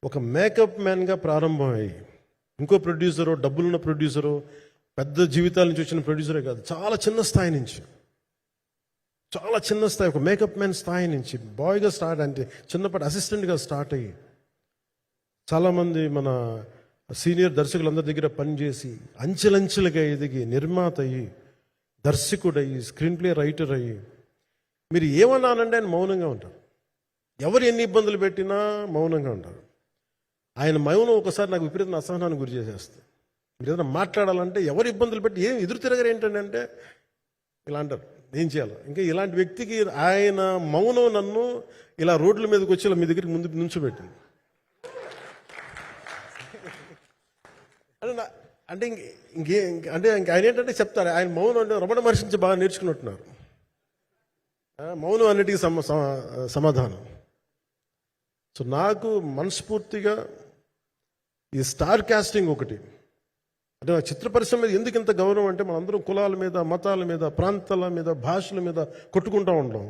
ఒక మేకప్ మ్యాన్గా ప్రారంభమయ్యి ఇంకో ప్రొడ్యూసరు, డబ్బులున్న ప్రొడ్యూసరు, పెద్ద జీవితాల నుంచి వచ్చిన ప్రొడ్యూసరే కాదు, చాలా చిన్న స్థాయి నుంచి, చాలా చిన్న స్థాయి, ఒక మేకప్ మ్యాన్ స్థాయి నుంచి బాయ్గా స్టార్ట్, అంటే చిన్నప్పటి అసిస్టెంట్గా స్టార్ట్ అయ్యి చాలామంది మన సీనియర్ దర్శకులందరి దగ్గర పనిచేసి అంచెలంచెలుగా ఎదిగి నిర్మాత అయ్యి, దర్శకుడయ్యి, స్క్రీన్ ప్లే రైటర్ అయ్యి, మీరు ఏమన్నానంటే ఆయన మౌనంగా ఉంటారు. ఎవరు ఎన్ని ఇబ్బందులు పెట్టినా మౌనంగా ఉంటారు. ఆయన మౌనం ఒకసారి నాకు విపరీత అసహనానికి గురి చేసేస్తుంది. మీరు ఏదైనా మాట్లాడాలంటే ఎవరు ఇబ్బందులు పెట్టి ఏం ఎదురు తిరగరు ఏంటంటే అంటే ఇలా అంటారు, ఏం చేయాలి. ఇంకా ఇలాంటి వ్యక్తికి ఆయన మౌనం నన్ను ఇలా రోడ్ల మీదకి వచ్చి ఇలా మీ దగ్గరికి ముందు నుంచోబెట్టింది. అంటే అంటే ఆయన ఏంటంటే చెప్తారు, ఆయన మౌనం అంటే రమణ మహర్షి నుంచి బాగా నేర్చుకున్నట్టున్నారు. మౌనం అన్నిటికీ సమాధానం. సో నాకు మనస్ఫూర్తిగా ఈ స్టార్ కాస్టింగ్ ఒకటి, అంటే చిత్ర పరిశ్రమ మీద ఎందుకు ఇంత గౌరవం అంటే మనందరం కులాల మీద, మతాల మీద, ప్రాంతాల మీద, భాషల మీద కొట్టుకుంటూ ఉంటాం.